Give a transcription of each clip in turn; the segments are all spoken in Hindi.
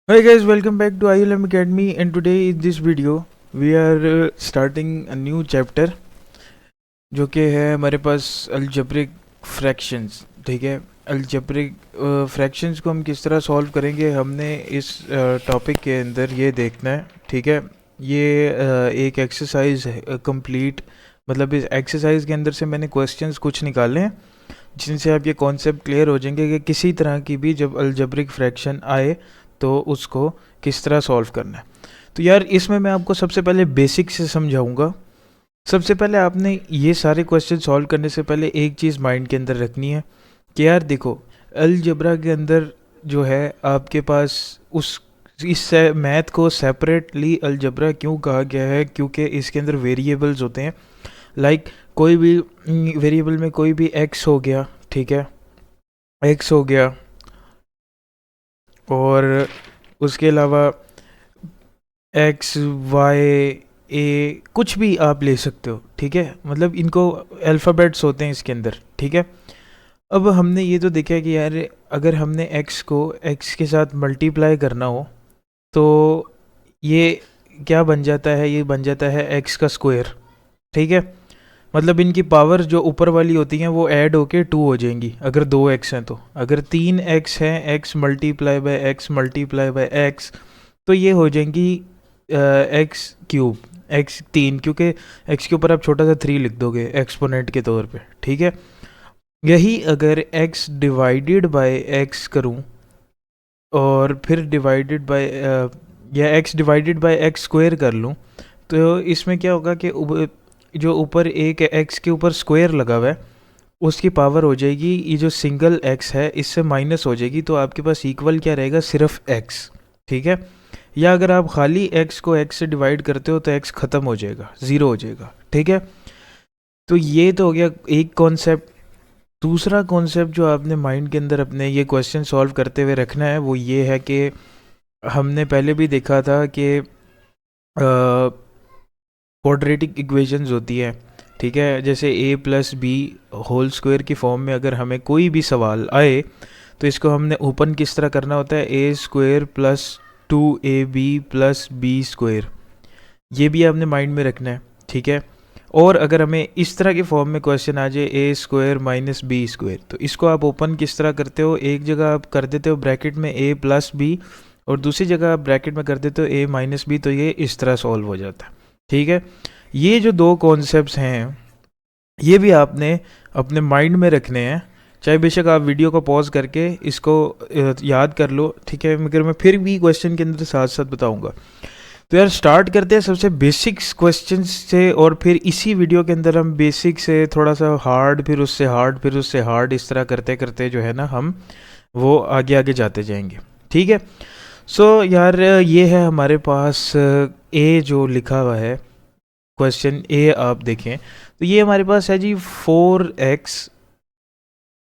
Hi guys, welcome back to ILM Academy, and today in this video we are starting a new chapter जो कि है हमारे पास अलजेब्रिक फ्रैक्शंस। ठीक है, अलजेब्रिक फ्रैक्शंस को हम किस तरह सॉल्व करेंगे हमने इस टॉपिक के अंदर ये देखना है। ठीक है, ये एक एक्सरसाइज है कंप्लीट, मतलब इस एक्सरसाइज के अंदर से मैंने क्वेश्चंस कुछ निकाले हैं जिनसे आप ये कॉन्सेप्ट क्लियर हो जाएंगे कि किसी तरह की भी जब अलजेब्रिक फ्रैक्शन आए तो उसको किस तरह सॉल्व करना है। तो यार इसमें मैं आपको सबसे पहले बेसिक से समझाऊंगा। सबसे पहले आपने ये सारे क्वेश्चन सॉल्व करने से पहले एक चीज़ माइंड के अंदर रखनी है कि यार देखो, अलजेब्रा के अंदर जो है आपके पास उस इस मैथ को सेपरेटली अलजेब्रा क्यों कहा गया है, क्योंकि इसके अंदर वेरिएबल्स होते हैं। लाइक कोई भी वेरिएबल में कोई भी एक्स हो गया, ठीक है, एक्स हो गया, और उसके अलावा एक्स वाई ए कुछ भी आप ले सकते हो। ठीक है, मतलब इनको अल्फ़ाबेट्स होते हैं इसके अंदर। ठीक है, अब हमने ये तो देखा है कि यार अगर हमने एक्स को एक्स के साथ मल्टीप्लाई करना हो तो ये क्या बन जाता है, ये बन जाता है एक्स का स्क्वायर। ठीक है, मतलब इनकी पावर जो ऊपर वाली होती हैं वो ऐड होके 2 हो जाएंगी अगर 2 एक्स हैं। तो अगर 3 एक्स हैं, x multiply by x multiply by x, तो ये हो जाएंगी एक्स क्यूब, एक्स 3, क्योंकि एक्स के ऊपर आप छोटा सा 3 लिख दोगे एक्सपोनेंट के तौर पे। ठीक है, यही अगर एक्स डिवाइडेड बाय एक्स करूं और फिर डिवाइडेड बाय या x divided by x square कर लूं, तो इसमें क्या होगा कि जो ऊपर एक एक्स के ऊपर स्क्वायर लगा हुआ है उसकी पावर हो जाएगी, ये जो सिंगल एक्स है इससे माइनस हो जाएगी, तो आपके पास इक्वल क्या रहेगा, सिर्फ एक्स। ठीक है, या अगर आप खाली एक्स को एक्स से डिवाइड करते हो तो एक्स ख़त्म हो जाएगा, ज़ीरो हो जाएगा। ठीक है, तो ये तो हो गया एक कॉन्सेप्ट। दूसरा कॉन्सेप्ट जो आपने माइंड के अंदर अपने ये क्वेश्चन सॉल्व करते हुए रखना है वो ये है कि हमने पहले भी देखा था कि क्वाड्रेटिक इक्वेशंस होती है। ठीक है, जैसे a plus b whole square की फॉर्म में अगर हमें कोई भी सवाल आए तो इसको हमने ओपन किस तरह करना होता है, A square plus 2ab plus B square. ये भी आपने माइंड में रखना है। ठीक है, और अगर हमें इस तरह के फॉर्म में क्वेश्चन आ जाए ए स्क्वायर माइनस बी स्क्वायर, तो इसको आप ओपन किस तरह करते हो, एक जगह आप कर देते हो ब्रैकेट में a प्लस बी और दूसरी जगह आप ब्रैकेट में कर देते हो a माइनस बी, तो ये इस तरह सॉल्व हो जाता है। ठीक है, ये जो दो कॉन्सेप्ट्स हैं ये भी आपने अपने माइंड में रखने हैं, चाहे बेशक आप वीडियो को पॉज करके इसको याद कर लो। ठीक है, मगर मैं फिर भी क्वेश्चन के अंदर साथ साथ बताऊंगा। तो यार स्टार्ट करते हैं सबसे बेसिक्स क्वेश्चन से, और फिर इसी वीडियो के अंदर हम बेसिक से थोड़ा सा हार्ड, फिर उससे हार्ड, फिर उससे हार्ड, इस तरह करते करते जो है ना हम वो आगे आगे जाते जाएंगे। ठीक है, सो यार ये है हमारे पास ए जो लिखा हुआ है, क्वेश्चन ए आप देखें तो ये हमारे पास है जी 4x,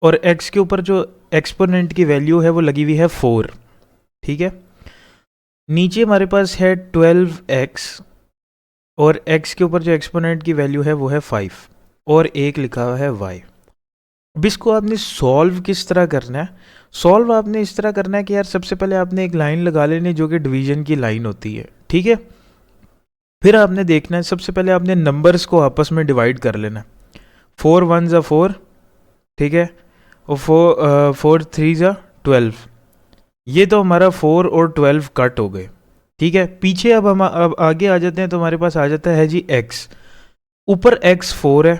और x के ऊपर जो एक्सपोनेंट की वैल्यू है वो लगी हुई है 4। ठीक है, नीचे हमारे पास है 12x और x के ऊपर जो एक्सपोनेंट की वैल्यू है वो है 5, और एक लिखा हुआ है y। अब इसको आपने सॉल्व किस तरह करना है, सॉल्व आपने इस तरह करना है कि यार सबसे पहले आपने एक लाइन लगा लेनी जो कि डिवीजन की लाइन होती है। ठीक है, फिर आपने देखना है, सबसे पहले आपने नंबर्स को आपस में डिवाइड कर लेना। 4 1 ज़ा 4, ठीक है, और 4 3 ज़ा 12, ये तो हमारा 4 और 12 कट हो गए। ठीक है, पीछे अब आगे आ जाते हैं तो हमारे पास आ जाता है जी x, ऊपर x 4 है,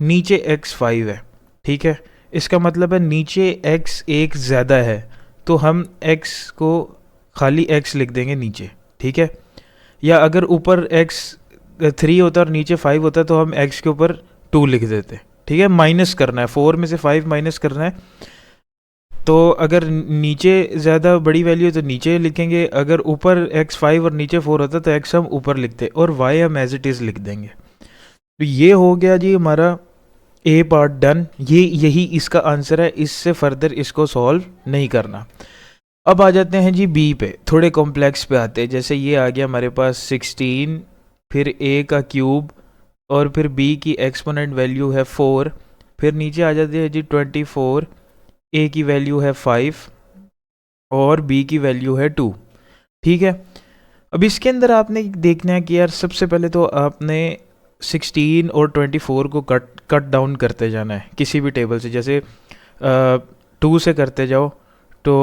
नीचे x 5 है। ठीक है, इसका मतलब है नीचे x एक ज़्यादा है, तो हम x को खाली x लिख देंगे नीचे। ठीक है, या अगर ऊपर x 3 होता और नीचे 5 होता तो हम x के ऊपर 2 लिख देते। ठीक है, माइनस करना है, 4 में से 5 माइनस करना है, तो अगर नीचे ज़्यादा बड़ी वैल्यू है तो नीचे लिखेंगे, अगर ऊपर x 5 और नीचे 4 होता तो x हम ऊपर लिखते और y हम एज इट इज़ लिख देंगे। तो ये हो गया जी हमारा ए पार्ट डन, यही इसका आंसर है, इससे फर्दर इसको सॉल्व नहीं करना। अब आ जाते हैं जी बी पे, थोड़े कॉम्प्लेक्स पे आते हैं। जैसे ये आ गया हमारे पास 16, फिर ए का क्यूब, और फिर बी की एक्सपोनेंट वैल्यू है 4, फिर नीचे आ जाते हैं जी 24, ए की वैल्यू है 5 और बी की वैल्यू है 2। ठीक है। अब इसके अंदर आपने देखना है कि यार सबसे पहले तो आपने 16 और 24 को कट डाउन करते जाना है किसी भी टेबल से। जैसे 2 से करते जाओ तो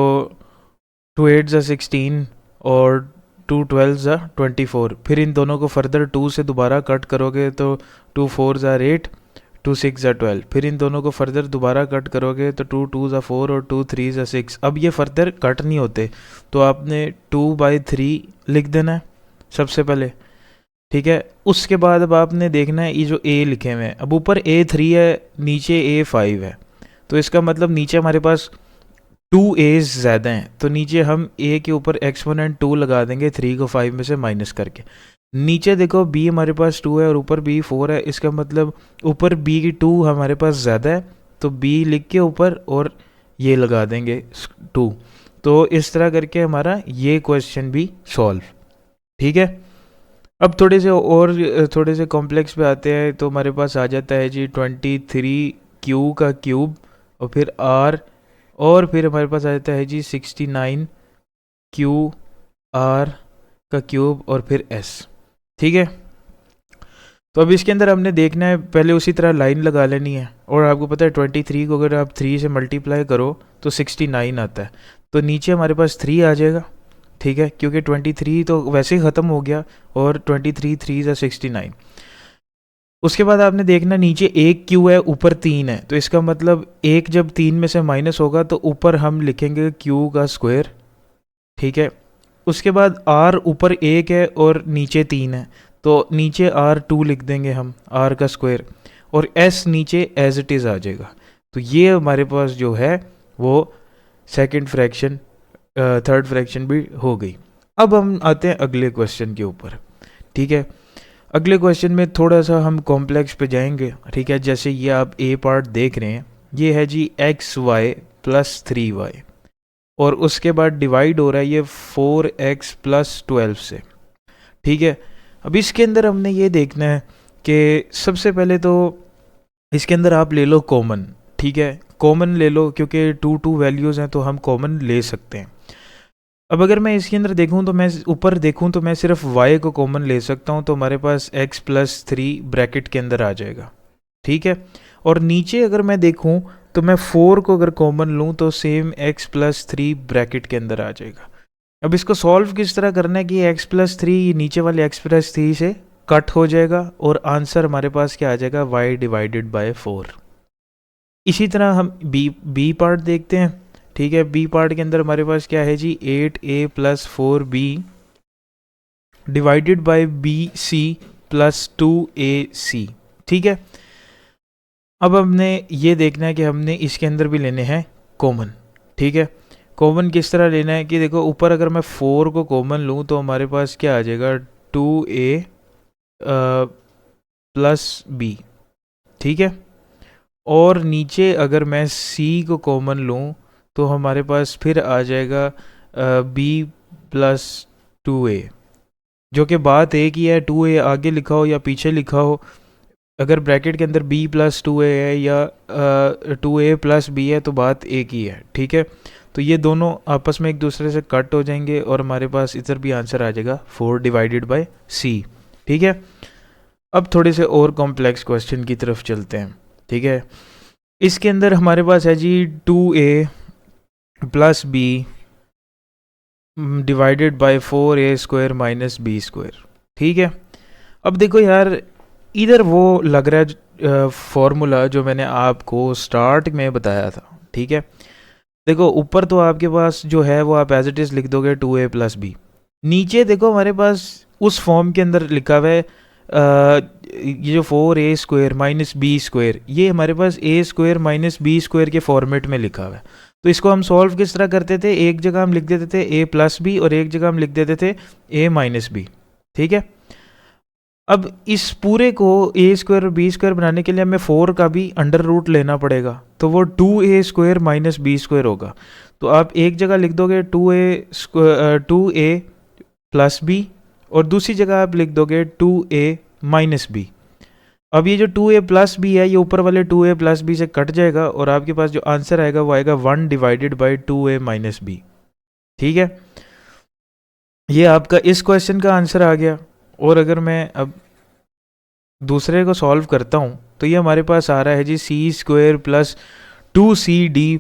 2 8 ज़ा 16 और 2 12 ज़ा 24। फिर इन दोनों को फर्दर 2 से दोबारा कट करोगे तो 2 4 ज़ा 8, 2 6 ज़ा 12। फिर इन दोनों को फर्दर दोबारा कट करोगे तो 2 2 ज़ा 4 और 2 3 ज़ा 6। अब ये फर्दर कट नहीं होते तो आपने 2/3 लिख देना है सबसे पहले। ठीक है, उसके बाद अब आपने देखना है ये जो ए लिखे हुए हैं, अब ऊपर A3 है नीचे A5 है, तो इसका मतलब नीचे हमारे पास 2 A's ज़्यादा हैं, तो नीचे हम A के ऊपर एक्सपोनेंट 2 लगा देंगे 3 को 5 में से माइनस करके। नीचे देखो B हमारे पास 2 है और ऊपर B 4 है, इसका मतलब ऊपर B की 2 हमारे पास ज़्यादा है, तो B लिख के ऊपर और ये लगा देंगे 2। तो इस तरह करके हमारा ये क्वेश्चन भी सॉल्व। ठीक है, अब थोड़े से कॉम्प्लेक्स पे आते हैं, तो हमारे पास आ जाता है जी 23Q का क्यूब और फिर R, और फिर हमारे पास आ जाता है जी 69QR का क्यूब और फिर S। ठीक है, तो अब इसके अंदर हमने देखना है, पहले उसी तरह लाइन लगा लेनी है, और आपको पता है 23 को अगर आप 3 से मल्टीप्लाई करो तो 69 आता है, तो नीचे हमारे पास 3 आ जाएगा। ठीक है, क्योंकि 23 तो वैसे ही ख़त्म हो गया और 23 3 ज़ा 69। उसके बाद आपने देखना नीचे एक क्यू है ऊपर 3 है, तो इसका मतलब एक जब 3 में से माइनस होगा तो ऊपर हम लिखेंगे क्यू का स्क्वायर। ठीक है, उसके बाद आर ऊपर 1 है और नीचे 3 है, तो नीचे R2 लिख देंगे हम, R का स्क्वायर, और S नीचे एज इट इज़ आ जाएगा। तो ये हमारे पास जो है वो सेकंड फ्रैक्शन थर्ड फ्रैक्शन भी हो गई। अब हम आते हैं अगले क्वेश्चन के ऊपर। ठीक है, अगले क्वेश्चन में थोड़ा सा हम कॉम्प्लेक्स पे जाएंगे। ठीक है, जैसे ये आप ए पार्ट देख रहे हैं, ये है जी XY + 3Y, और उसके बाद डिवाइड हो रहा है ये 4x + 12 से। ठीक है, अब इसके अंदर हमने ये देखना है कि सबसे पहले तो इसके अंदर आप ले लो कॉमन। ठीक है, कॉमन ले लो, क्योंकि 2 वैल्यूज़ हैं तो हम कॉमन ले सकते हैं। अब अगर मैं इसके अंदर देखूं तो मैं ऊपर देखूं तो मैं सिर्फ y को कॉमन ले सकता हूं, तो हमारे पास x + 3 ब्रैकेट के अंदर आ जाएगा। ठीक है, और नीचे अगर मैं देखूं तो मैं 4 को अगर कॉमन लूं तो सेम x + 3 ब्रैकेट के अंदर आ जाएगा। अब इसको सॉल्व किस तरह करना है कि x + 3 नीचे वाले x + 3 से कट हो जाएगा और आंसर हमारे पास क्या आ जाएगा, y/4। इसी तरह हम बी पार्ट देखते हैं। ठीक है, बी पार्ट के अंदर हमारे पास क्या है जी, 8a + 4b divided by BC + 2AC। ठीक है, अब हमने ये देखना है कि हमने इसके अंदर भी लेने हैं कॉमन। ठीक है, कॉमन किस तरह लेना है कि देखो ऊपर अगर मैं 4 को कॉमन लूँ तो हमारे पास क्या आ जाएगा, 2a + b। ठीक है, और नीचे अगर मैं C को कॉमन लूँ तो हमारे पास फिर आ जाएगा B + 2a, जो कि बात एक ही है, 2a आगे लिखा हो या पीछे लिखा हो, अगर ब्रैकेट के अंदर B + 2a है या 2a + b है तो बात एक ही है। ठीक है, तो ये दोनों आपस में एक दूसरे से कट हो जाएंगे और हमारे पास इधर भी आंसर आ जाएगा 4/C। ठीक है, अब थोड़े से और कॉम्प्लेक्स क्वेश्चन की तरफ चलते हैं। ठीक है, इसके अंदर हमारे पास है जी 2a + b divided by 4a² - b²। ठीक है, अब देखो यार, इधर वो लग रहा है फॉर्मूला जो मैंने आपको स्टार्ट में बताया था। ठीक है, देखो ऊपर तो आपके पास जो है वो आप एज इट इज़ लिख दोगे 2a + b। नीचे देखो हमारे पास उस फॉर्म के अंदर लिखा हुआ है ये जो 4a² - b², ये हमारे पास a² - b² के फॉर्मेट में लिखा हुआ है। तो इसको हम सॉल्व किस तरह करते थे, एक जगह हम लिख देते थे a + b और एक जगह हम लिख देते थे a - b। ठीक है, अब इस पूरे को a² और b² बनाने के लिए हमें 4 का भी अंडर रूट लेना पड़ेगा, तो वो 2a² - b² होगा। तो आप एक जगह लिख दोगे 2a + b और दूसरी जगह आप लिख दोगे 2a - b। अब ये जो 2a + b है ये ऊपर वाले 2a + b से कट जाएगा और आपके पास जो आंसर आएगा वो आएगा 1/2a - b। ठीक है, ये आपका इस क्वेश्चन का आंसर आ गया। और अगर मैं अब दूसरे को सॉल्व करता हूँ तो ये हमारे पास आ रहा है जी C square plus 2CD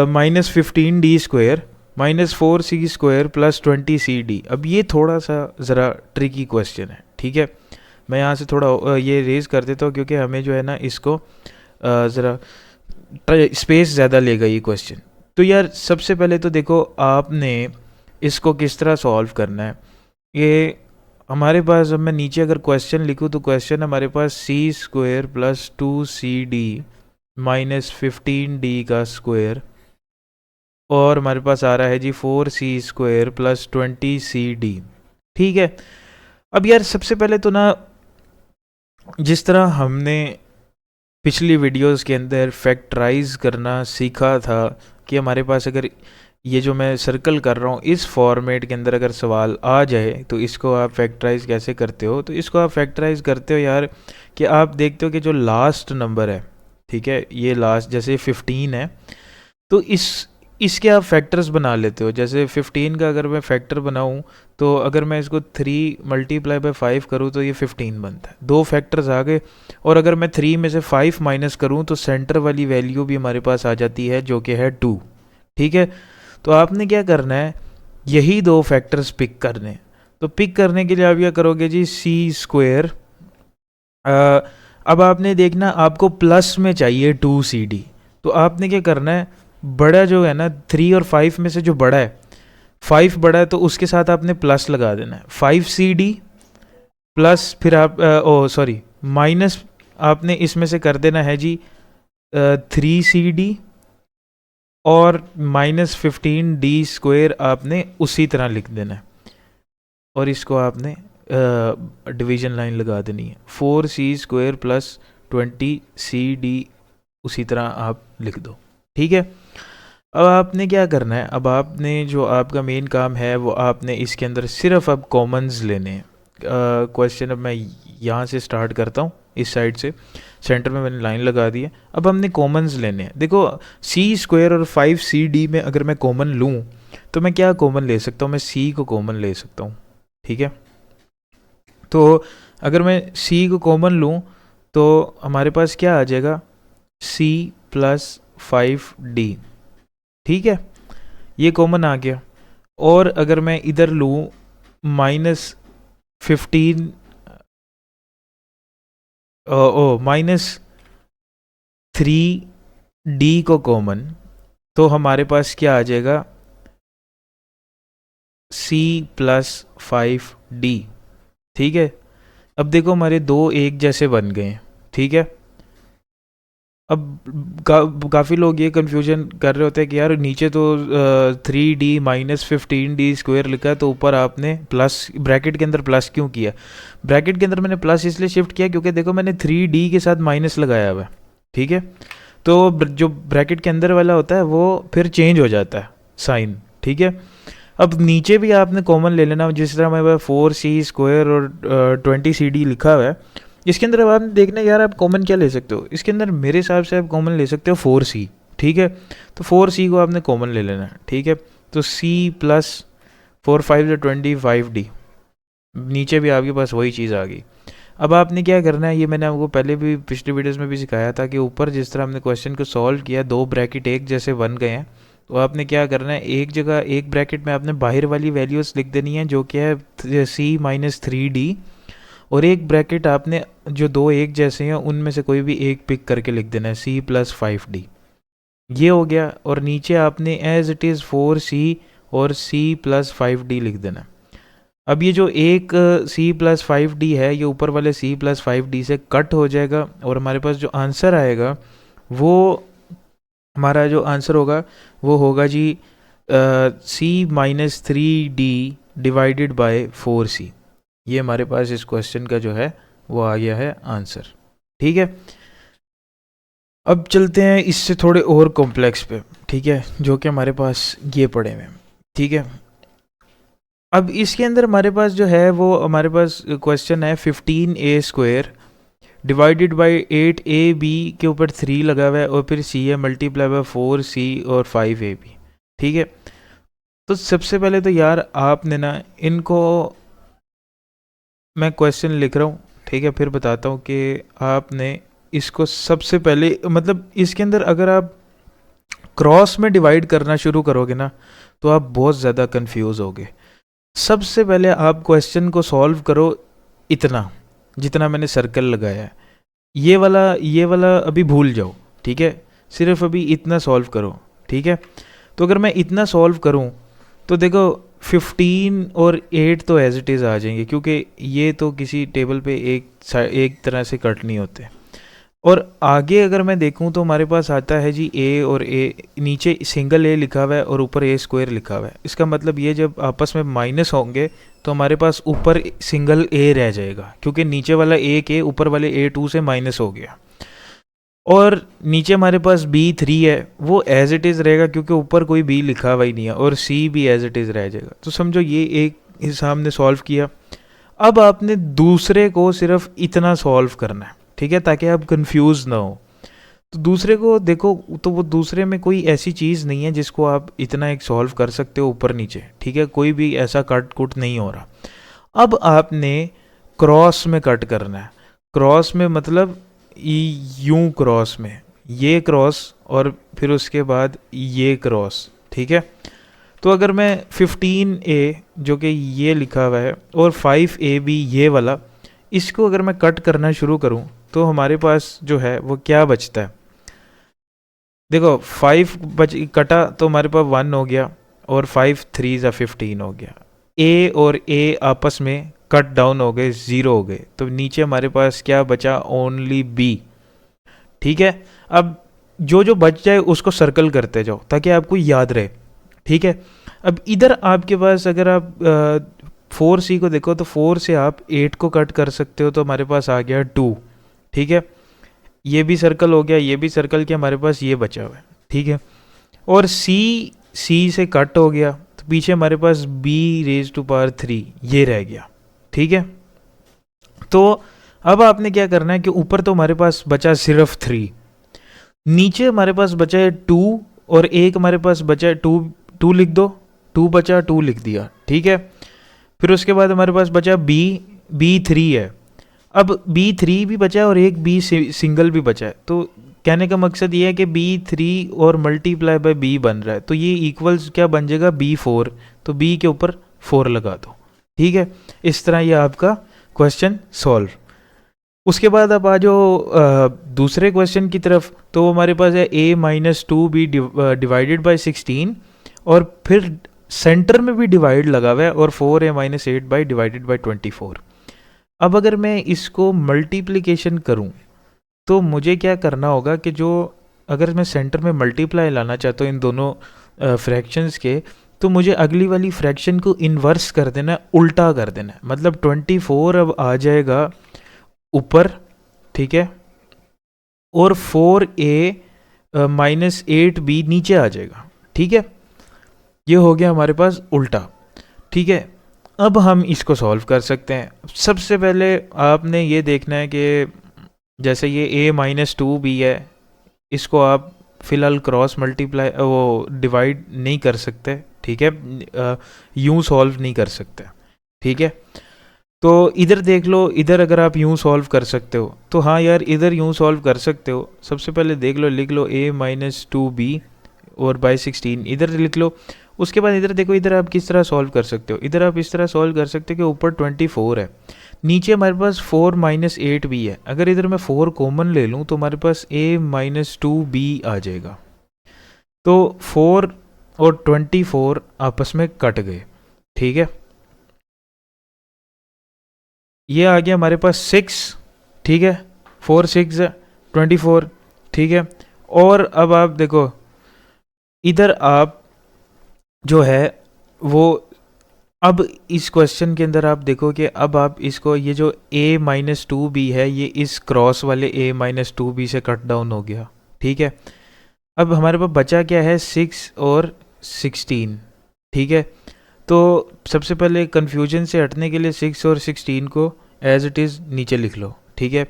minus 15D² minus 4C² plus 20CD। अब ये थोड़ा सा ज़रा ट्रिकी क्वेश्चन है, ठीक है। मैं यहाँ से थोड़ा ये रेज कर देता हूँ क्योंकि हमें जो है ना इसको ज़रा स्पेस ज़्यादा लेगा ये क्वेश्चन। तो यार सबसे पहले तो देखो आपने इसको किस तरह सॉल्व करना है। ये हमारे पास, अब मैं नीचे अगर क्वेश्चन लिखूँ तो क्वेश्चन हमारे पास C² plus 2CD minus 15D का स्क्वायर, और हमारे पास आ रहा है जी 4C² प्लस 20CD, ठीक है। अब यार सबसे पहले तो ना, जिस तरह हमने पिछली वीडियोस के अंदर फैक्टराइज करना सीखा था कि हमारे पास अगर ये जो मैं सर्कल कर रहा हूँ इस फॉर्मेट के अंदर अगर सवाल आ जाए तो इसको आप फैक्टराइज कैसे करते हो। तो इसको आप फैक्टराइज करते हो यार कि आप देखते हो कि जो लास्ट नंबर है, ठीक है, ये लास्ट जैसे 15 है तो इसके आप फैक्टर्स बना लेते हो। जैसे 15 का अगर मैं फैक्टर बनाऊं तो अगर मैं इसको 3 मल्टीप्लाई बाय 5 करूं तो ये 15 बनता है। दो फैक्टर्स आ गए। और अगर मैं 3 में से 5 माइनस करूं तो सेंटर वाली वैल्यू भी हमारे पास आ जाती है जो कि है 2, ठीक है। तो आपने क्या करना है, यही दो फैक्टर्स पिक करने। तो पिक करने के लिए आप क्या करोगे जी, C²। अब आपने देखना आपको प्लस में चाहिए 2CD। तो आपने क्या करना है, बड़ा जो है ना 3 और 5 में से जो बड़ा है, 5 बड़ा है तो उसके साथ आपने प्लस लगा देना है 5CD प्लस फिर आप सॉरी माइनस आपने इसमें से कर देना है जी 3CD और माइनस 15D² आपने उसी तरह लिख देना है। और इसको आपने डिवीजन लाइन लगा देनी है 4C² प्लस 20CD उसी तरह आप लिख दो, ठीक है। अब आपने क्या करना है, अब आपने जो आपका मेन काम है वो आपने इसके अंदर सिर्फ अब कॉमन्स लेने हैं। क्वेश्चन अब मैं यहाँ से स्टार्ट करता हूँ, इस साइड से सेंटर में मैंने लाइन लगा दी है। अब हमने कॉमन्स लेने हैं। देखो C² और 5CD में अगर मैं कॉमन लूँ तो मैं क्या कॉमन ले सकता हूँ, मैं C को कॉमन ले सकता हूँ, ठीक है। तो अगर मैं C को कॉमन लूँ तो हमारे पास क्या आ जाएगा, C प्लस 5D, ठीक है, ये कॉमन आ गया। और अगर मैं इधर लूँ माइनस 15 माइनस 3D को कॉमन, तो हमारे पास क्या आ जाएगा, C प्लस 5D, ठीक है। अब देखो हमारे दो एक जैसे बन गए, ठीक है। अब काफ़ी लोग ये कन्फ्यूजन कर रहे होते हैं कि यार नीचे तो 3D माइनस 15D² लिखा है तो ऊपर आपने प्लस ब्रैकेट के अंदर प्लस क्यों किया। ब्रैकेट के अंदर मैंने प्लस इसलिए शिफ्ट किया क्योंकि देखो मैंने 3D के साथ माइनस लगाया हुआ है, ठीक है। तो जो ब्रैकेट के अंदर वाला होता है वो फिर चेंज हो जाता है साइन, ठीक है। अब नीचे भी आपने कॉमन ले लेना, जिस तरह मेरे पास 4C² और 20CD लिखा हुआ है। इसके अंदर अब आप देखना यार आप कॉमन क्या ले सकते हो, इसके अंदर मेरे हिसाब से आप कॉमन ले सकते हो 4C, ठीक है। तो 4C को आपने कॉमन ले लेना है, ठीक है। तो C प्लस 4 5 25D, नीचे भी आपके पास वही चीज़ आ गई। अब आपने क्या करना है, ये मैंने आपको पहले भी पिछले वीडियोस में भी सिखाया था कि ऊपर जिस तरह हमने क्वेश्चन को सॉल्व किया, दो ब्रैकेट एक जैसे बन गए हैं। तो आपने क्या करना है, एक जगह एक ब्रैकेट में आपने बाहर वाली वैल्यूज़ लिख देनी है जो कि है C माइनस 3D, और एक ब्रैकेट आपने जो दो एक जैसे हैं उनमें से कोई भी एक पिक करके लिख देना है C प्लस 5D, ये हो गया। और नीचे आपने एज इट इज़ 4C और C प्लस 5D लिख देना। अब ये जो एक C प्लस 5D है ये ऊपर वाले C प्लस 5D से कट हो जाएगा और हमारे पास जो आंसर आएगा वो, हमारा जो आंसर होगा वो होगा जी C minus 3D divided by 4C। ये हमारे पास इस क्वेश्चन का जो है वो आ गया है आंसर, ठीक है। अब चलते हैं इससे थोड़े और कॉम्प्लेक्स पे, ठीक है, जो कि हमारे पास ये पड़े हुए हैं, ठीक है। अब इसके अंदर हमारे पास जो है वो हमारे पास क्वेश्चन है 15A² डिवाइडेड बाई 8AB के ऊपर 3 लगा हुआ है और फिर C है मल्टीप्लाई बाय 4C और 5AB, ठीक है। तो सबसे पहले तो यार आपने ना इनको, मैं क्वेश्चन लिख रहा हूँ, ठीक है, फिर बताता हूँ कि आपने इसको सबसे पहले, मतलब इसके अंदर अगर आप क्रॉस में डिवाइड करना शुरू करोगे ना तो आप बहुत ज़्यादा कंफ्यूज होगे। सबसे पहले आप क्वेश्चन को सॉल्व करो, इतना जितना मैंने सर्कल लगाया है, ये वाला अभी भूल जाओ, ठीक है, सिर्फ अभी इतना सॉल्व करो, ठीक है। तो अगर मैं इतना सॉल्व करूं तो देखो 15 और 8 तो एज इट इज़ आ जाएंगे, क्योंकि ये तो किसी टेबल पे एक तरह से कट नहीं होते। और आगे अगर मैं देखूं तो हमारे पास आता है जी ए, और ए नीचे सिंगल ए लिखा हुआ है और ऊपर ए स्क्वायर लिखा हुआ है। इसका मतलब ये जब आपस में माइनस होंगे तो हमारे पास ऊपर सिंगल ए रह जाएगा, क्योंकि नीचे वाला ए के ऊपर वाले ए टू से माइनस हो गया। और नीचे हमारे पास बी थ्री है, वो एज इट इज़ रहेगा क्योंकि ऊपर कोई बी लिखा हुआ ही नहीं है, और सी भी एज इट इज़ रह जाएगा। तो समझो ये एक हिसाब ने सॉल्व किया। अब आपने दूसरे को सिर्फ इतना सॉल्व करना है, ठीक है, ताकि आप कंफ्यूज ना हो। तो दूसरे को देखो, तो वो दूसरे में कोई ऐसी चीज़ नहीं है जिसको आप इतना एक सॉल्व कर सकते हो ऊपर नीचे, ठीक है, कोई भी ऐसा कट कुट नहीं हो रहा। अब आपने क्रॉस में कट करना है। क्रॉस में मतलब यूं क्रॉस में, ये क्रॉस और फिर उसके बाद ये क्रॉस, ठीक है। तो अगर मैं 15A जो कि ये लिखा हुआ है और 5AB ये वाला, इसको अगर मैं कट करना शुरू करूं तो हमारे पास जो है वो क्या बचता है। देखो 5 बच कटा तो हमारे पास 1 हो गया, और 5 3 ज़ा 15 हो गया। ए और ए आपस में कट डाउन हो गए, 0 हो गए, तो नीचे हमारे पास क्या बचा, ओनली बी, ठीक है। अब जो जो बच जाए उसको सर्कल करते जाओ ताकि आपको याद रहे, ठीक है। अब इधर आपके पास अगर आप 4C को देखो तो 4 से आप 8 को कट कर सकते हो, तो हमारे पास आ गया 2, ठीक है। ये भी सर्कल हो गया, ये भी सर्कल किया, हमारे पास ये बचा हुआ है, ठीक है। और सी से कट हो गया तो पीछे हमारे पास b⁻³ ये रह गया, ठीक है। तो अब आपने क्या करना है कि ऊपर तो हमारे पास बचा सिर्फ 3, नीचे हमारे पास बचा है 2, और एक हमारे पास बचा है 2, 2 लिख दो, 2 बचा, 2 लिख दिया, ठीक है। फिर उसके बाद हमारे पास बचा B3 है। अब B3 भी बचा है और एक B सिंगल भी बचा है, तो कहने का मकसद ये है कि B3 और मल्टीप्लाई बाय B बन रहा है, तो ये इक्वल्स क्या बन जाएगा, B4, तो B के ऊपर 4 लगा दो, ठीक है। इस तरह ये आपका क्वेश्चन सॉल्व। उसके बाद आप आ जाओ दूसरे क्वेश्चन की तरफ, तो हमारे पास है A-2B डिवाइडेड बाई 16, और फिर सेंटर में भी डिवाइड लगा हुआ है, और 4A-8 बाई डिवाइडेड बाई 24। अब अगर मैं इसको मल्टीप्लिकेशन करूं तो मुझे क्या करना होगा कि जो, अगर मैं सेंटर में मल्टीप्लाई लाना चाहता हूँ इन दोनों फ्रैक्शंस के, तो मुझे अगली वाली फ्रैक्शन को इन्वर्स कर देना है, उल्टा कर देना है। मतलब 24 अब आ जाएगा ऊपर, ठीक है, और 4A-8B नीचे आ जाएगा, ठीक है। ये हो गया हमारे पास उल्टा, ठीक है। अब हम इसको सॉल्व कर सकते हैं। सबसे पहले आपने ये देखना है कि जैसे ये A-2B है, इसको आप फिलहाल क्रॉस मल्टीप्लाई वो डिवाइड नहीं कर सकते, ठीक है, यूं सॉल्व नहीं कर सकते, ठीक है। तो इधर देख लो, इधर अगर आप यूं सॉल्व कर सकते हो तो हाँ यार, इधर यूं सॉल्व कर सकते हो। सबसे पहले देख लो, लिख लो A-2B और बाई 16 इधर लिख लो। उसके बाद इधर देखो, इधर आप किस तरह सॉल्व कर सकते हो। इधर आप इस तरह सॉल्व कर सकते हो कि ऊपर 24 है, नीचे हमारे पास 4-8 भी है। अगर इधर मैं 4 कॉमन ले लूँ तो हमारे पास A-2B आ जाएगा। तो 4 और 24 आपस में कट गए, ठीक है। ये आ गया हमारे पास 6, ठीक है, 4 6 24, ठीक है। और अब आप देखो, इधर आप जो है वो, अब इस क्वेश्चन के अंदर आप देखो कि अब आप इसको, ये जो A-2B है ये इस क्रॉस वाले A-2B से कट डाउन हो गया, ठीक है। अब हमारे पास बचा क्या है, 6 और 16, ठीक है। तो सबसे पहले कन्फ्यूजन से हटने के लिए 6 और 16 को एज इट इज़ नीचे लिख लो, ठीक है।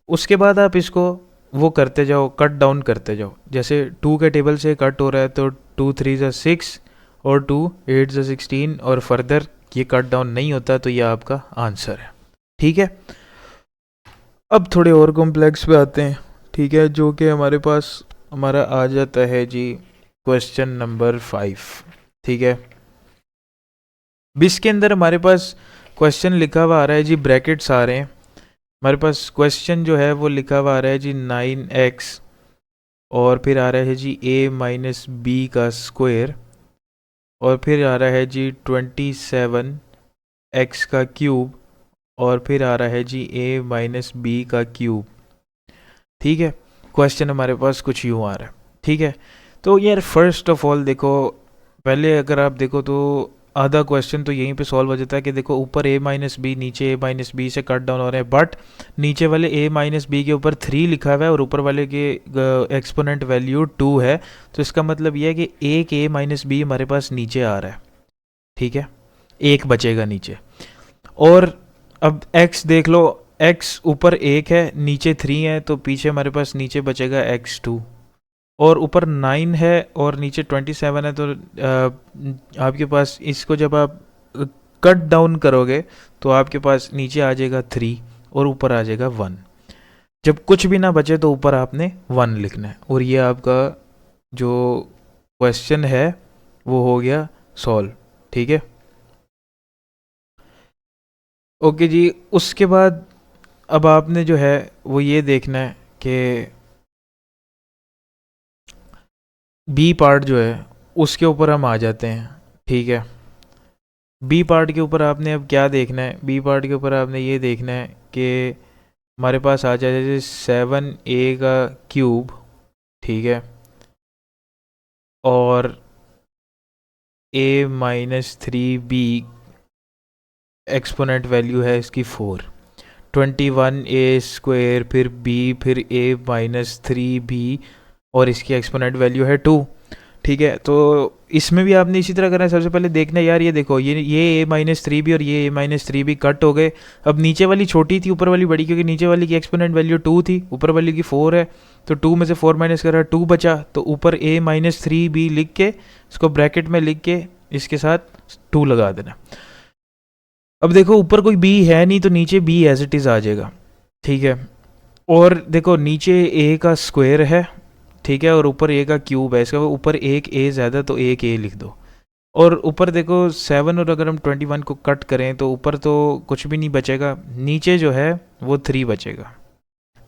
उसके बाद आप इसको वो करते जाओ, कट डाउन करते जाओ। जैसे 2 के टेबल से कट हो रहा है तो 2 3 ज़ा 6, और 2 8 से 16 और फर्दर ये कट डाउन नहीं होता, तो ये आपका आंसर है। ठीक है, अब थोड़े और कॉम्प्लेक्स पे आते हैं, ठीक है, जो कि हमारे पास हमारा आ जाता है जी क्वेश्चन नंबर 5। ठीक है, इसके अंदर हमारे पास क्वेश्चन लिखा हुआ आ रहा है जी, ब्रैकेट्स आ रहे हैं हमारे पास। क्वेश्चन जो है वो लिखा हुआ आ रहा है जी 9x, और फिर आ रहा है जी a माइनस बी का स्क्वायर, और फिर आ रहा है जी 27x का क्यूब, और फिर आ रहा है जी a माइनस बी का क्यूब। ठीक है, क्वेश्चन हमारे पास कुछ यूँ आ रहा है। ठीक है, तो यार फर्स्ट ऑफ ऑल देखो, पहले अगर आप देखो तो आधा क्वेश्चन तो यहीं पे सॉल्व हो जाता है कि देखो ऊपर a माइनस बी, नीचे a माइनस बी से कट डाउन हो रहे हैं, बट नीचे वाले a माइनस बी के ऊपर 3 लिखा हुआ है और ऊपर वाले के एक्सपोनेंट वैल्यू 2 है, तो इसका मतलब ये है कि एक a माइनस बी हमारे पास नीचे आ रहा है। ठीक है, एक बचेगा नीचे। और अब x देख लो, x ऊपर एक है, नीचे 3 है, तो पीछे हमारे पास नीचे बचेगा x2, और ऊपर 9 है और नीचे 27 है, तो आपके पास इसको जब आप कट डाउन करोगे तो आपके पास नीचे आ जाएगा 3 और ऊपर आ जाएगा 1। जब कुछ भी ना बचे तो ऊपर आपने 1 लिखना है, और ये आपका जो क्वेश्चन है वो हो गया सॉल्व। ठीक है, ओके जी। उसके बाद अब आपने जो है वो ये देखना है कि बी पार्ट जो है उसके ऊपर हम आ जाते हैं। ठीक है, बी पार्ट के ऊपर आपने अब क्या देखना है, बी पार्ट के ऊपर आपने ये देखना है कि हमारे पास आ जाए 7a का क्यूब, ठीक है, और a minus 3b exponent value है इसकी 4, 21a स्क्वायर, फिर b, फिर a माइनस 3b, और इसकी एक्सपोनेंट वैल्यू है 2। ठीक है, तो इसमें भी आपने इसी तरह करना है। सबसे पहले देखना है यार, ये देखो ये a माइनस 3b और ये a माइनस 3b कट हो गए। अब नीचे वाली छोटी थी, ऊपर वाली बड़ी, क्योंकि नीचे वाली की एक्सपोनेंट वैल्यू 2 थी, ऊपर वाली की 4 है, तो 2 में से 4 माइनस करा 2 बचा, तो ऊपर a माइनस 3b लिख के इसको ब्रैकेट में लिख के इसके साथ 2 लगा देना। अब देखो ऊपर कोई b है नहीं, तो नीचे b एज इट इज़ आ जाएगा। ठीक है, और देखो नीचे a का स्क्वायर है, ठीक है, और ऊपर a का क्यूब है, इसका ऊपर एक a ज़्यादा तो एक a लिख दो। और ऊपर देखो 7, और अगर हम 21 को कट करें तो ऊपर तो कुछ भी नहीं बचेगा, नीचे जो है वो 3 बचेगा।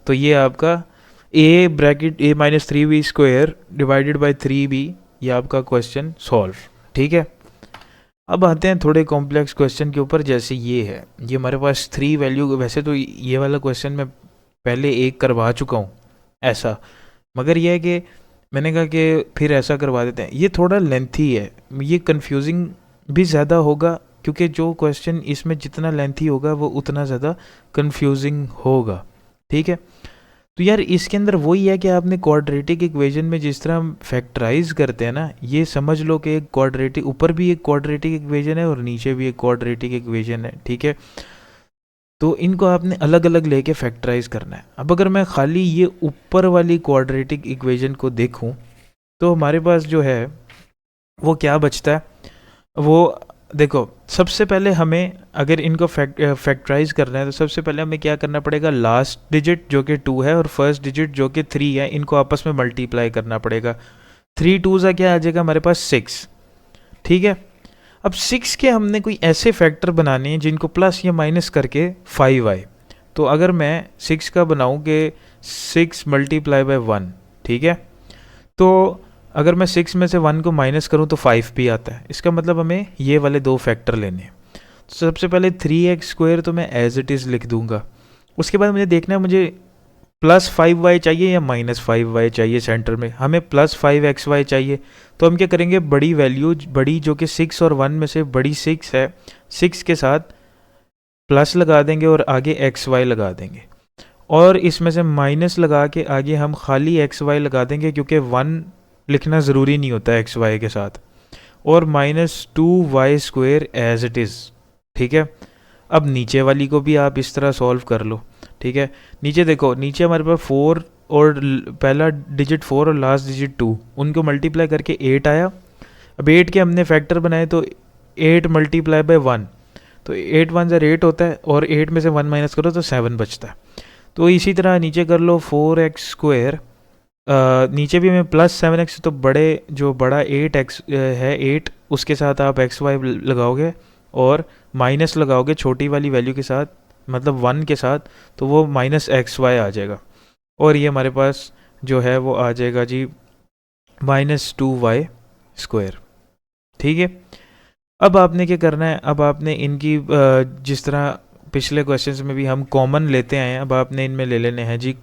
तो ये आपका a bracket a minus 3b square divided by 3b, ये आपका क्वेश्चन सॉल्व। ठीक है, अब आते हैं थोड़े कॉम्प्लेक्स क्वेश्चन के ऊपर, जैसे ये है, ये हमारे पास 3 वैल्यू, वैसे तो ये वाला क्वेश्चन मैं पहले एक करवा चुका हूँ ऐसा, मगर यह है कि मैंने कहा कि फिर ऐसा करवा देते हैं। ये थोड़ा लेंथी है, ये कंफ्यूजिंग भी ज़्यादा होगा, क्योंकि जो क्वेश्चन इसमें जितना लेंथी होगा वो उतना ज़्यादा कंफ्यूजिंग होगा। ठीक है, तो यार इसके अंदर वही है कि आपने क्वाड्रेटिक इक्वेशन में जिस तरह हम फैक्टराइज करते हैं ना, ये समझ लो कि एक क्वाड्रेटिक, ऊपर भी एक क्वाड्रेटिक इक्वेशन है और नीचे भी एक क्वाड्रेटिक इक्वेशन है। ठीक है, तो इनको आपने अलग अलग लेके फैक्टराइज करना है। अब अगर मैं खाली ये ऊपर वाली क्वाड्रेटिक इक्वेशन को देखूं तो हमारे पास जो है वो क्या बचता है, वो देखो सबसे पहले हमें अगर इनको फैक्टराइज करना है तो सबसे पहले हमें क्या करना पड़ेगा, लास्ट डिजिट जो कि 2 है और फर्स्ट डिजिट जो कि 3 है, इनको आपस में मल्टीप्लाई करना पड़ेगा। 3 2 सा क्या आ जाएगा हमारे पास 6। ठीक है, अब 6 के हमने कोई ऐसे फैक्टर बनाने हैं जिनको प्लस या माइनस करके 5 आए। तो अगर मैं 6 का बनाऊँ कि 6 मल्टीप्लाई बाई 1, ठीक है, तो अगर मैं 6 में से 1 को माइनस करूँ तो 5 भी आता है। इसका मतलब हमें ये वाले दो फैक्टर लेने हैं। तो सबसे पहले 3x स्क्वायर तो मैं एज इट इज़ लिख दूंगा। उसके बाद मुझे देखना है मुझे प्लस 5y चाहिए या माइनस 5y चाहिए। सेंटर में हमें प्लस 5xy चाहिए, तो हम क्या करेंगे, बड़ी वैल्यू, बड़ी जो कि 6 और 1 में से बड़ी 6 है, 6 के साथ प्लस लगा देंगे और आगे xy लगा देंगे, और इसमें से माइनस लगा के आगे हम खाली xy लगा देंगे, क्योंकि 1 लिखना ज़रूरी नहीं होता xy के साथ, और minus 2y square as it is. ठीक है, अब नीचे वाली को भी आप इस तरह सॉल्व कर लो। ठीक है, नीचे देखो, नीचे हमारे पास 4 और पहला डिजिट 4 और लास्ट डिजिट 2, उनको मल्टीप्लाई करके 8 आया। अब 8 के हमने फैक्टर बनाए तो 8 मल्टीप्लाई बाय 1, तो 8 1 ज़ा 8 होता है और 8 में से 1 माइनस करो तो 7 बचता है। तो इसी तरह नीचे कर लो 4x², नीचे भी मैं +7x, तो बड़ा 8x है 8, उसके साथ आप xy लगाओगे और माइनस लगाओगे छोटी वाली वैल्यू के साथ, मतलब 1 के साथ, तो वो -xy आ जाएगा और ये हमारे पास जो है वो आ जाएगा जी -2y²। ठीक है, अब आपने क्या करना है, अब आपने इनकी जिस तरह पिछले क्वेश्चंस में भी हम कॉमन लेते आए हैं, अब आपने इनमें ले लेने हैं जी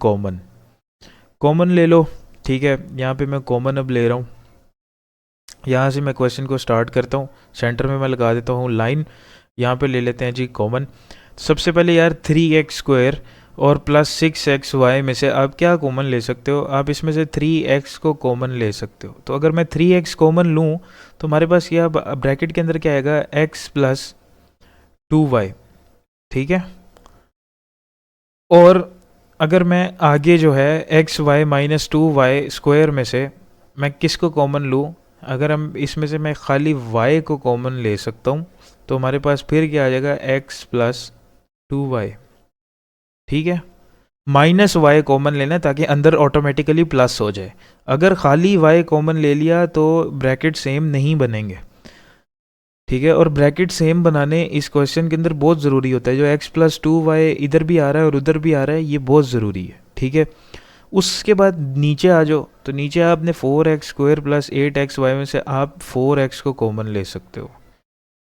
कॉमन ले लो। ठीक है, यहाँ पे मैं कॉमन अब ले रहा हूँ, यहाँ से मैं क्वेश्चन को स्टार्ट करता हूँ, सेंटर में मैं लगा देता हूँ लाइन, यहाँ पे ले लेते हैं जी कॉमन। सबसे पहले यार 3x² और +6xy में से आप क्या कॉमन ले सकते हो, आप इसमें से 3x को कॉमन ले सकते हो। तो अगर मैं 3x कॉमन लूँ तो हमारे पास यह ब्रैकेट के अंदर क्या आएगा, x + 2y। ठीक है, और अगर मैं आगे जो है xy - 2y² में से मैं किसको कॉमन लूँ, अगर हम इसमें से मैं खाली y को कॉमन ले सकता हूँ तो हमारे पास फिर क्या आ जाएगा, x + 2y। ठीक है, -y कॉमन लेना है ताकि अंदर ऑटोमेटिकली प्लस हो जाए। अगर खाली y कॉमन ले लिया तो ब्रैकेट सेम नहीं बनेंगे। ठीक है, और ब्रैकेट सेम बनाने इस क्वेश्चन के अंदर बहुत ज़रूरी होता है, जो x + 2y इधर भी आ रहा है और उधर भी आ रहा है, ये बहुत ज़रूरी है। ठीक है, उसके बाद नीचे आ जाओ, तो नीचे आपने 4x² + 8xy में से आप 4x को कॉमन ले सकते हो,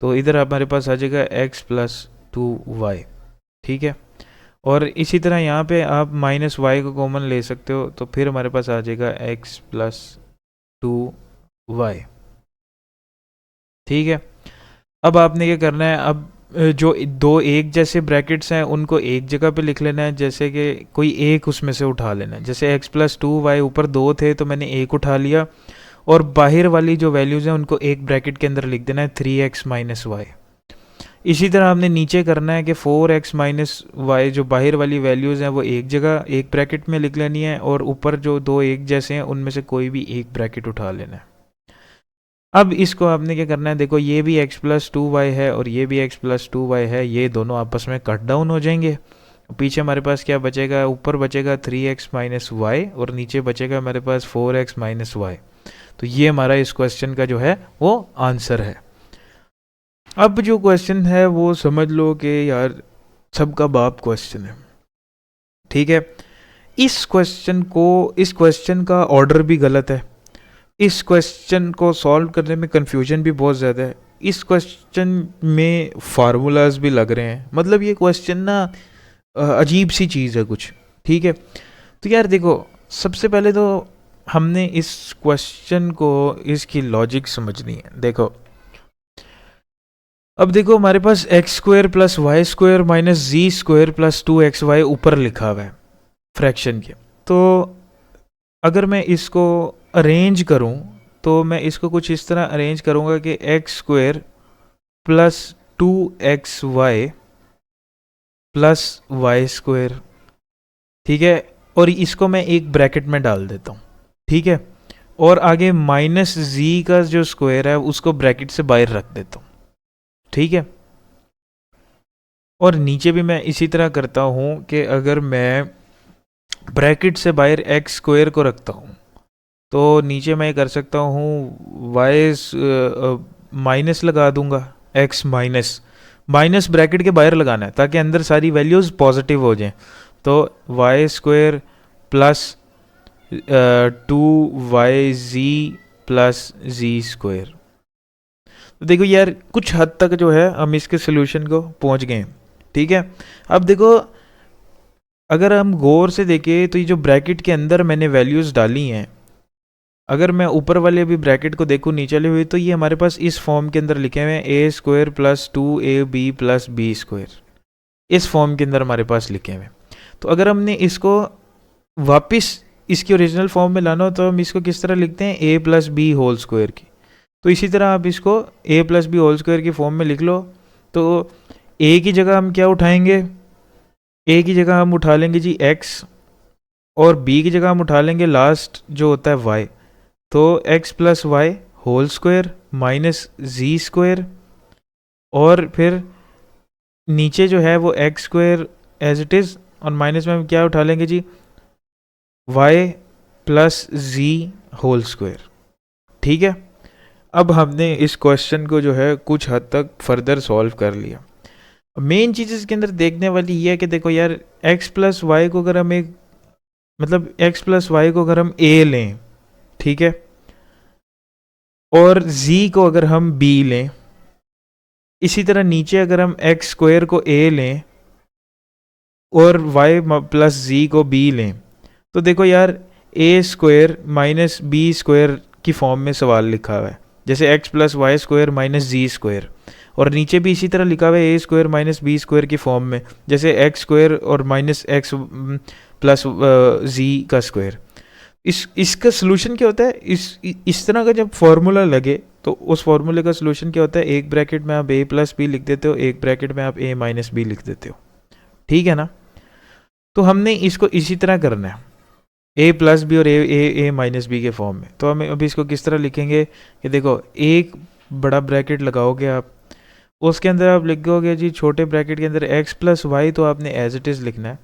तो इधर हमारे पास आ जाएगा x + 2y। ठीक है, और इसी तरह यहाँ पे आप -y को कॉमन ले सकते हो, तो फिर हमारे पास आ जाएगा x + 2y। ठीक है, अब आपने क्या करना है, अब जो दो एक जैसे ब्रैकेट्स हैं उनको एक जगह पे लिख लेना है, जैसे कि कोई एक उसमें से उठा लेना है। जैसे x + 2y ऊपर 2 थे तो मैंने एक उठा लिया, और बाहर वाली जो वैल्यूज़ हैं उनको एक ब्रैकेट के अंदर लिख देना है, 3x - y। इसी तरह हमने नीचे करना है कि 4x - y जो बाहर वाली वैल्यूज़ हैं वो एक जगह एक ब्रैकेट में लिख लेनी है, और ऊपर जो दो एक जैसे हैं उनमें से कोई भी एक ब्रैकेट उठा लेना है। अब इसको आपने क्या करना है, देखो ये भी x + 2y है और ये भी x + 2y है, ये दोनों आपस में कट डाउन हो जाएंगे। पीछे हमारे पास क्या बचेगा, ऊपर बचेगा 3x - y और नीचे बचेगा हमारे पास 4x - y। तो ये हमारा इस क्वेश्चन का जो है वो आंसर है। अब जो क्वेश्चन है वो समझ लो कि यार सबका बाप क्वेश्चन है। ठीक है, इस क्वेश्चन का ऑर्डर भी गलत है, इस क्वेश्चन को सॉल्व करने में कंफ्यूजन भी बहुत ज़्यादा है, इस क्वेश्चन में फार्मूलाज भी लग रहे हैं, मतलब ये क्वेश्चन ना अजीब सी चीज़ है कुछ। ठीक है, तो यार देखो, सबसे पहले तो हमने इस क्वेश्चन को इसकी लॉजिक समझनी है। देखो, अब देखो हमारे पास x² + y² - z² + 2xy ऊपर लिखा हुआ है फ्रैक्शन के, तो अगर मैं इसको अरेंज करूं तो मैं इसको कुछ इस तरह अरेंज करूंगा कि x² + 2xy + y²। ठीक है, और इसको मैं एक ब्रैकेट में डाल देता हूँ। ठीक है, और आगे -z का जो स्क्वायर है उसको ब्रैकेट से बाहर रख देता हूँ। ठीक है, और नीचे भी मैं इसी तरह करता हूँ कि अगर मैं ब्रैकेट से बाहर x² को रखता हूँ तो नीचे मैं कर सकता हूँ y माइनस लगा दूंगा, x माइनस ब्रैकेट के बाहर लगाना है ताकि अंदर सारी वैल्यूज़ पॉजिटिव हो जाएं। तो y² + 2yz + z²। तो देखो यार कुछ हद तक जो है हम इसके सोल्यूशन को पहुंच गए हैं। ठीक है, अब देखो अगर हम गौर से देखें तो ये जो ब्रैकेट के अंदर मैंने वैल्यूज़ डाली हैं, अगर मैं ऊपर वाले भी ब्रैकेट को देखूँ नीचे वाले हुए, तो ये हमारे पास इस फॉर्म के अंदर लिखे हुए हैं a² + 2ab + b², इस फॉर्म के अंदर हमारे पास लिखे हुए हैं। तो अगर हमने इसको वापस इसकी ओरिजिनल फॉर्म में लाना हो तो हम इसको किस तरह लिखते हैं, a + b² की। तो इसी तरह आप इसको a + b² की फॉर्म में लिख लो। तो a की जगह हम क्या उठाएंगे, a की जगह हम उठा लेंगे जी x, और b की जगह हम उठा लेंगे लास्ट जो होता है y। तो x + y² minus Z square, और फिर नीचे जो है वो x square as it is, और माइनस में हम क्या उठा लेंगे z, y plus z whole square. ठीक है, अब हमने इस क्वेश्चन को जो है कुछ हद तक फर्दर सॉल्व कर लिया। मेन चीज़ इसके अंदर देखने वाली ये है कि देखो यार, x प्लस वाई को अगर हम एक, मतलब x प्लस वाई को अगर हम a लें, ठीक है, और z को अगर हम b लें, इसी तरह नीचे अगर हम एक्स स्क्वायर को a लें और y प्लस जी को b लें, तो देखो यार a square minus B square की फॉर्म में सवाल लिखा हुआ है, जैसे x plus Y square minus Z square, और नीचे भी इसी तरह लिखा हुआ है a square minus B square की फॉर्म में, जैसे एक्स स्क्वायर और माइनस एक्स प्लस जी का स्क्वायर। इसका सोल्यूशन क्या होता है, इस तरह का जब फॉर्मूला लगे तो उस फॉर्मूले का सोल्यूशन क्या होता है, एक ब्रैकेट में आप a प्लस बी लिख देते हो, एक ब्रैकेट में आप a माइनस बी लिख देते हो। ठीक है ना, तो हमने इसको इसी तरह करना है, a प्लस बी और a माइनस बी के फॉर्म में। तो हमें अभी इसको किस तरह लिखेंगे कि देखो, एक बड़ा ब्रैकेट लगाओगे आप, उसके अंदर आप लिखोगे जी छोटे ब्रैकेट के अंदर x प्लस वाई, तो आपने एज इट इज़ लिखना है।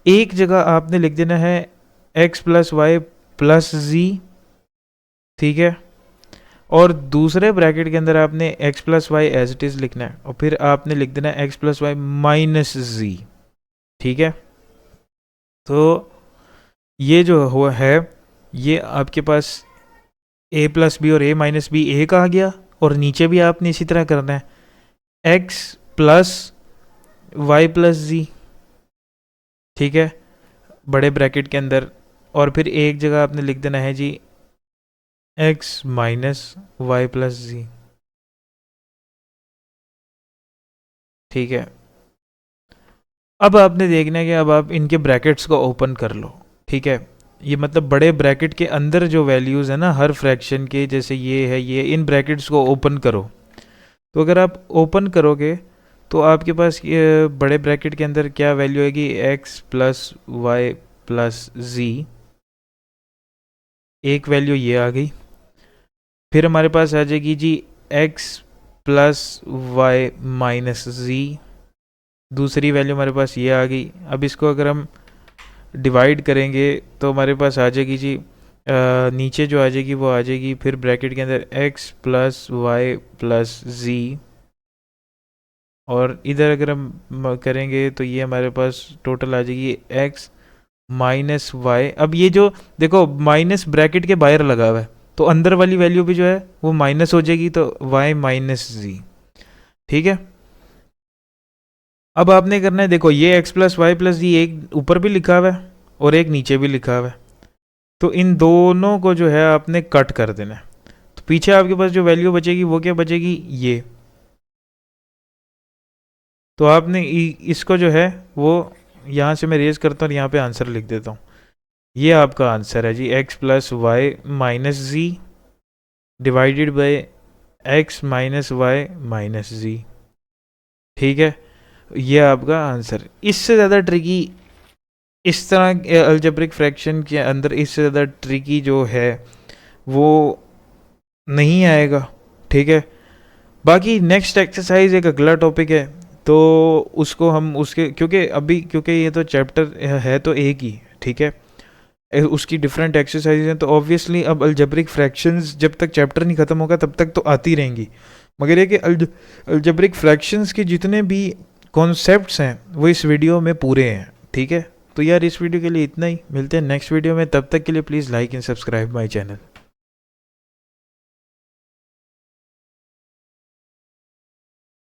एक जगह आपने लिख देना है x plus y plus z, ठीक है, और दूसरे ब्रैकेट के अंदर आपने x plus y as it is लिखना है, और फिर आपने लिख देना है x प्लस वाई माइनस जी। ठीक है, तो ये जो हुआ है, ये आपके पास a प्लस बी और a माइनस बी एक आ गया, और नीचे भी आपने इसी तरह करना है x plus y plus z, ठीक है, बड़े ब्रैकेट के अंदर, और फिर एक जगह आपने लिख देना है जी x minus Y plus z. ठीक है, अब आपने देखना है कि अब आप इनके ब्रैकेट्स को ओपन कर लो। ठीक है, ये मतलब बड़े ब्रैकेट के अंदर जो वैल्यूज़ है ना हर फ्रैक्शन के, जैसे ये है, ये इन ब्रैकेट्स को ओपन करो। तो अगर आप ओपन करोगे तो आपके पास ये बड़े ब्रैकेट के अंदर क्या वैल्यू आएगी, x प्लस वाई प्लस जी, एक वैल्यू ये आ गई। फिर हमारे पास आ जाएगी जी x प्लस वाई माइनस जी, दूसरी वैल्यू हमारे पास ये आ गई। अब इसको अगर हम डिवाइड करेंगे तो हमारे पास आ जाएगी जी नीचे जो आ जाएगी वो आ जाएगी फिर ब्रैकेट के अंदर x प्लस वाई प्लस जी, और इधर अगर हम करेंगे तो ये हमारे पास टोटल आ जाएगी x माइनस वाई। अब ये जो देखो माइनस ब्रैकेट के बाहर लगा हुआ है, तो अंदर वाली वैल्यू भी जो है वो माइनस हो जाएगी, तो y माइनस जी। ठीक है, अब आपने करना है, देखो ये x प्लस वाई प्लस जी एक ऊपर भी लिखा हुआ है और एक नीचे भी लिखा हुआ है, तो इन दोनों को जो है आपने कट कर देना है। तो पीछे आपके पास जो वैल्यू बचेगी वो क्या बचेगी, ये। तो आपने इसको जो है वो यहाँ से मैं रेज करता हूँ और यहाँ पे आंसर लिख देता हूँ। ये आपका आंसर है जी, x plus Y minus Z divided by x minus Y minus जी। ठीक है, ये आपका आंसर। इससे ज़्यादा ट्रिकी, इस तरह अलजेब्रिक फ्रैक्शन के अंदर इससे ज़्यादा ट्रिकी जो है वो नहीं आएगा। ठीक है, बाकी नेक्स्ट एक्सरसाइज एक अगला टॉपिक है, तो उसको हम उसके क्योंकि ये तो चैप्टर है तो एक ही, ठीक है, उसकी डिफरेंट एक्सरसाइज हैं, तो ऑब्वियसली अब अलजेब्रिक फ्रैक्शंस जब तक चैप्टर नहीं ख़त्म होगा तब तक तो आती रहेंगी। मगर ये कि अलजेब्रिक फ्रैक्शंस के जितने भी कॉन्सेप्ट्स हैं वो इस वीडियो में पूरे हैं। ठीक है, तो यार इस वीडियो के लिए इतना ही, मिलते हैं नेक्स्ट वीडियो में, तब तक के लिए please like and subscribe my channel.